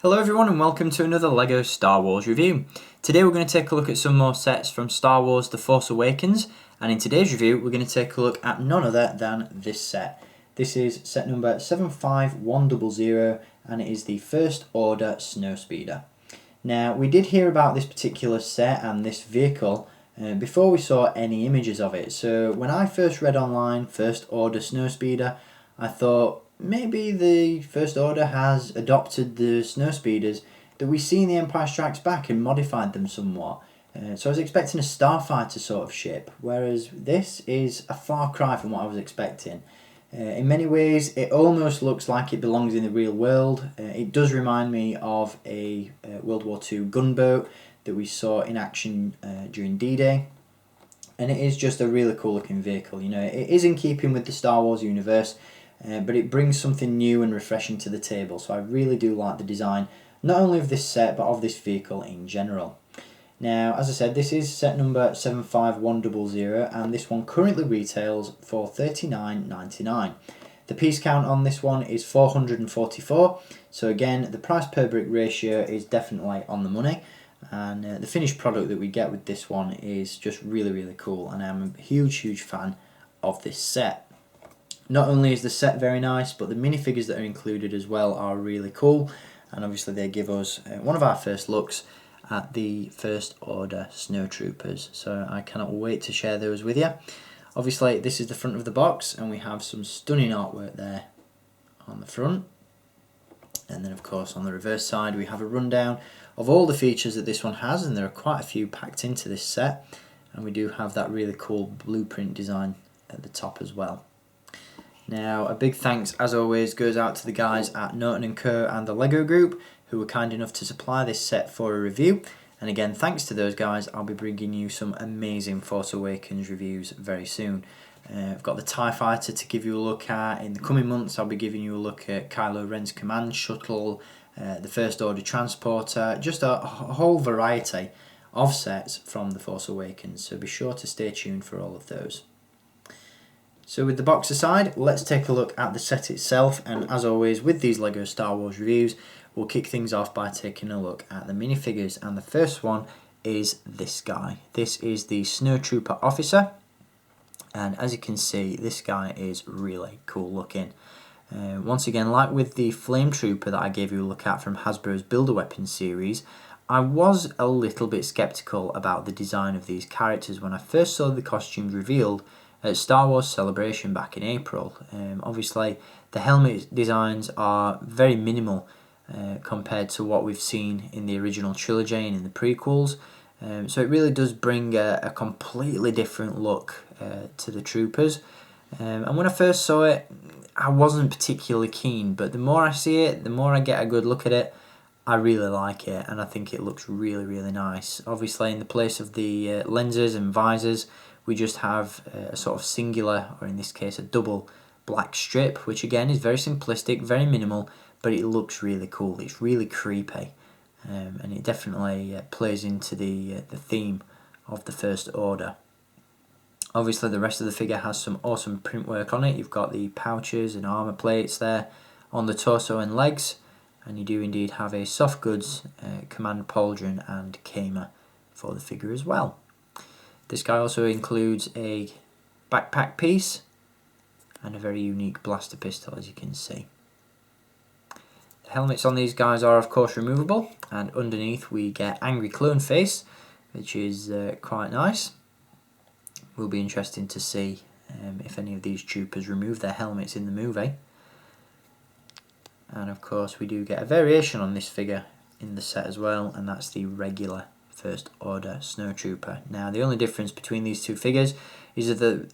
Hello everyone and welcome to another LEGO Star Wars review. Today we're going to take a look at some more sets from Star Wars The Force Awakens, and in today's review we're going to take a look at none other than this set. This is set number 75100 and it is the First Order Snowspeeder. Now we did hear about this particular set and this vehicle before we saw any images of it, so when I first read online First Order Snowspeeder I thought maybe the First Order has adopted the Snowspeeders that we see in The Empire Strikes Back and modified them somewhat. So I was expecting a starfighter sort of ship, whereas this is a far cry from what I was expecting. In many ways it almost looks like it belongs in the real world. It does remind me of a World War II gunboat that we saw in action during D-Day. And it is just a really cool looking vehicle. You know, it is in keeping with the Star Wars universe, but it brings something new and refreshing to the table, so I really do like the design, not only of this set but of this vehicle in general. Now, as I said, this is set number 75100 and this one currently retails for $39.99. The piece count on this one is 444, so again the price per brick ratio is definitely on the money, and the finished product that we get with this one is just really cool, and I'm a huge fan of this set. Not only is the set very nice, but the minifigures that are included as well are really cool, and obviously they give us one of our first looks at the First Order Snowtroopers, so I cannot wait to share those with you. Obviously this is the front of the box and we have some stunning artwork there on the front, and then of course on the reverse side we have a rundown of all the features that this one has, and there are quite a few packed into this set, and we do have that really cool blueprint design at the top as well. Now, a big thanks, as always, goes out to the guys at Norton & Co and the LEGO Group, who were kind enough to supply this set for a review. And again, thanks to those guys, I'll be bringing you some amazing Force Awakens reviews very soon. I've got the TIE Fighter to give you a look at. In the coming months, I'll be giving you a look at Kylo Ren's command shuttle, the First Order transporter, just a whole variety of sets from the Force Awakens. So be sure to stay tuned for all of those. So with the box aside, let's take a look at the set itself, and as always with these LEGO Star Wars reviews, we'll kick things off by taking a look at the minifigures, and the first one is this guy. This is the Snowtrooper Officer, and as you can see this guy is really cool looking. Once again, like with the Flame Trooper that I gave you a look at from Hasbro's Build-A-Weapon series, I was a little bit skeptical about the design of these characters when I first saw the costumes revealed at Star Wars Celebration back in April. Obviously the helmet designs are very minimal compared to what we've seen in the original trilogy and in the prequels, so it really does bring a completely different look to the troopers, and when I first saw it I wasn't particularly keen, but the more I see it, the more I get a good look at it, I really like it, and I think it looks really nice. Obviously in the place of the lenses and visors we just have a sort of singular, or in this case a double black strip, which again is very simplistic, very minimal, but it looks really cool. It's really creepy, and it definitely plays into the theme of the First Order. Obviously the rest of the figure has some awesome print work on it. You've got the pouches and armor plates there on the torso and legs, and you do indeed have a soft goods command pauldron and camer for the figure as well. This guy also includes a backpack piece and a very unique blaster pistol, as you can see. The helmets on these guys are of course removable, and underneath we get Angry Clone Face, which is quite nice. Will be interesting to see if any of these troopers remove their helmets in the movie. And of course we do get a variation on this figure in the set as well, and that's the regular First Order Snowtrooper. Now the only difference between these two figures is that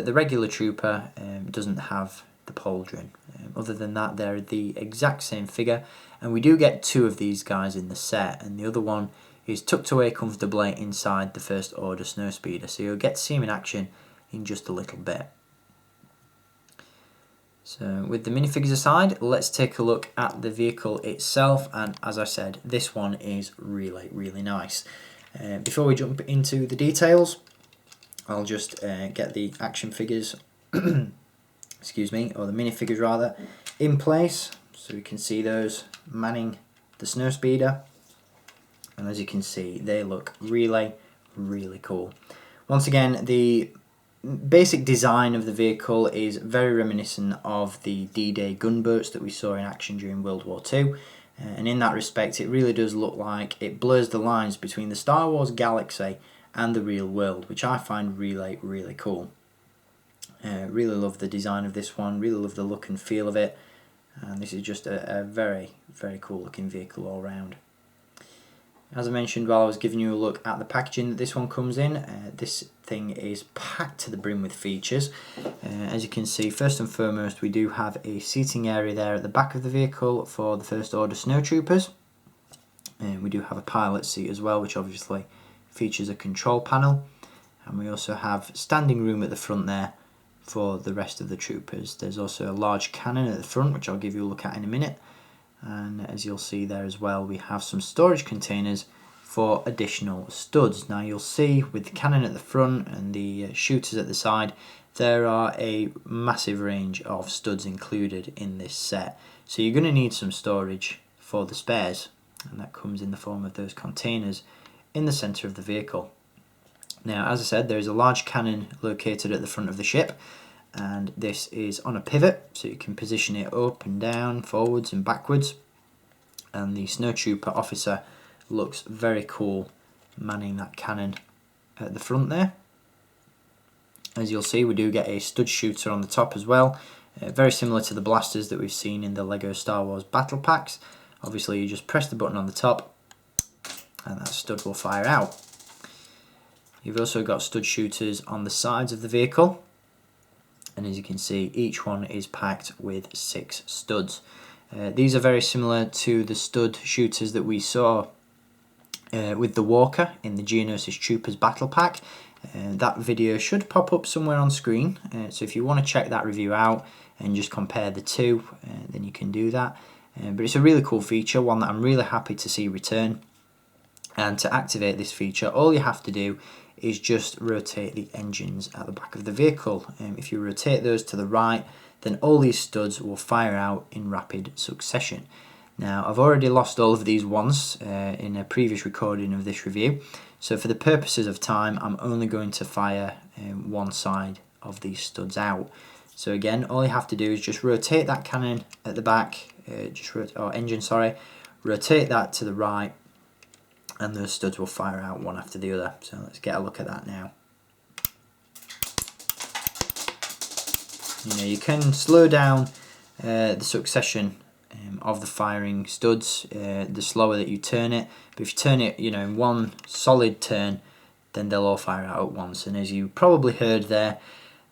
the regular trooper doesn't have the pauldron. Other than that they're the exact same figure, and we do get two of these guys in the set, and the other one is tucked away comfortably inside the First Order Snowspeeder, so you'll get to see him in action in just a little bit. So with the minifigures aside, let's take a look at the vehicle itself, and as I said, this one is really nice. Before we jump into the details, I'll just get the action figures, excuse me, or the minifigures rather, in place, so we can see those manning the Snowspeeder, and as you can see, they look really, really cool. Once again, the basic design of the vehicle is very reminiscent of the D-Day gunboats that we saw in action during World War II, and in that respect it really does look like it blurs the lines between the Star Wars galaxy and the real world, which I find really, really cool. Really love the design of this one, really love the look and feel of it, and this is just a very, very cool looking vehicle all round. As I mentioned while I was giving you a look at the packaging that this one comes in, this thing is packed to the brim with features. As you can see, first and foremost, we do have a seating area there at the back of the vehicle for the First Order Snowtroopers. We do have a pilot seat as well, which obviously features a control panel. And we also have standing room at the front there for the rest of the troopers. There's also a large cannon at the front, which I'll give you a look at in a minute. And as you'll see there as well, we have some storage containers for additional studs. Now you'll see with the cannon at the front and the shooters at the side, there are a massive range of studs included in this set. So you're going to need some storage for the spares, and that comes in the form of those containers in the centre of the vehicle. Now, as I said, there is a large cannon located at the front of the ship, and this is on a pivot, so you can position it up and down, forwards and backwards. And the Snowtrooper Officer looks very cool manning that cannon at the front there. As you'll see, we do get a stud shooter on the top as well, very similar to the blasters that we've seen in the LEGO Star Wars battle packs. Obviously you just press the button on the top and that stud will fire out. You've also got stud shooters on the sides of the vehicle, and as you can see, each one is packed with 6 studs. These are very similar to the stud shooters that we saw with the Walker in the Geonosis Troopers battle pack. That video should pop up somewhere on screen, so if you want to check that review out and just compare the two, then you can do that. But it's a really cool feature, one that I'm really happy to see return. And to activate this feature, all you have to do is just rotate the engines at the back of the vehicle. If you rotate those to the right, then all these studs will fire out in rapid succession. Now, I've already lost all of these once in a previous recording of this review, so for the purposes of time, I'm only going to fire one side of these studs out. So again, all you have to do is just rotate that cannon at the back, rotate that to the right, and those studs will fire out one after the other. So let's get a look at that now. You can slow down the succession of the firing studs the slower that you turn it, but if you turn it in one solid turn, then they'll all fire out at once, and as you probably heard there,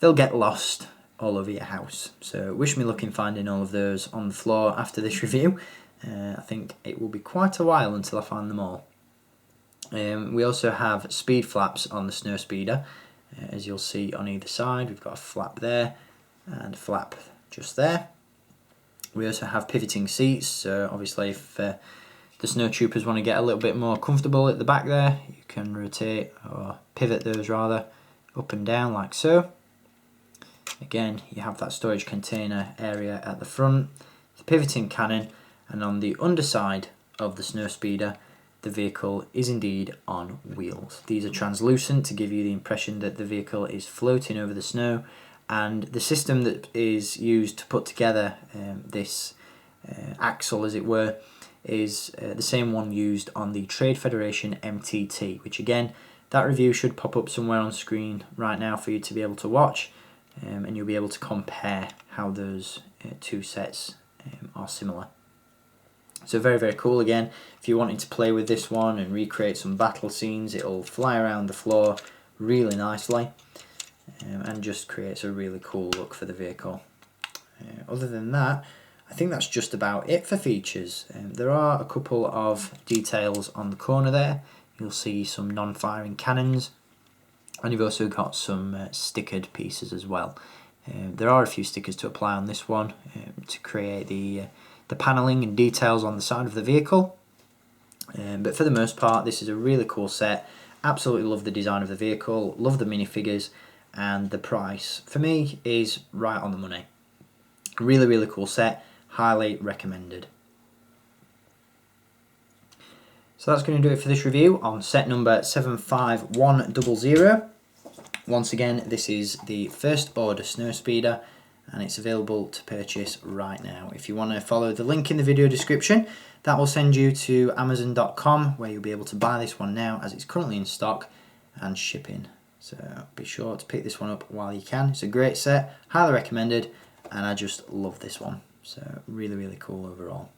they'll get lost all over your house. So wish me luck in finding all of those on the floor after this review. I think it will be quite a while until I find them all. We also have speed flaps on the Snowspeeder, as you'll see on either side. We've got a flap there and a flap just there. We also have pivoting seats, so obviously if the Snowtroopers want to get a little bit more comfortable at the back there, you can rotate or pivot those rather up and down like so. Again, you have that storage container area at the front, the pivoting cannon, and on the underside of the Snowspeeder, the vehicle is indeed on wheels. These are translucent to give you the impression that the vehicle is floating over the snow, and the system that is used to put together this axle, as it were, is the same one used on the Trade Federation MTT, which again, that review should pop up somewhere on screen right now for you to be able to watch, and you'll be able to compare how those two sets are similar. So very, very cool. Again, if you're wanting to play with this one and recreate some battle scenes, it'll fly around the floor really nicely and just creates a really cool look for the vehicle. Other than that, I think that's just about it for features. There are a couple of details on the corner there. You'll see some non-firing cannons, and you've also got some stickered pieces as well. There are a few stickers to apply on this one to create the panelling and details on the side of the vehicle, but for the most part this is a really cool set. Absolutely love the design of the vehicle, love the minifigures, and the price for me is right on the money. Really, really cool set, highly recommended. So that's going to do it for this review on set number 75100. Once again, this is the First Order Snowspeeder, and it's available to purchase right now. If you want to follow the link in the video description, that will send you to Amazon.com, where you'll be able to buy this one now as it's currently in stock and shipping. So be sure to pick this one up while you can. It's a great set, highly recommended, and I just love this one. So really, really cool overall.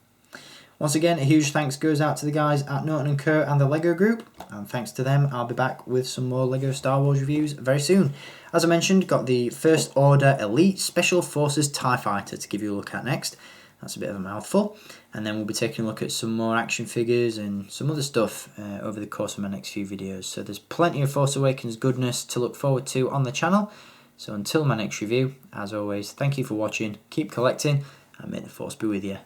Once again, a huge thanks goes out to the guys at Norton & Co and the LEGO Group, and thanks to them I'll be back with some more LEGO Star Wars reviews very soon. As I mentioned, got the First Order Elite Special Forces TIE Fighter to give you a look at next. That's a bit of a mouthful. And then we'll be taking a look at some more action figures and some other stuff over the course of my next few videos. So there's plenty of Force Awakens goodness to look forward to on the channel. So until my next review, as always, thank you for watching, keep collecting, and may the Force be with you.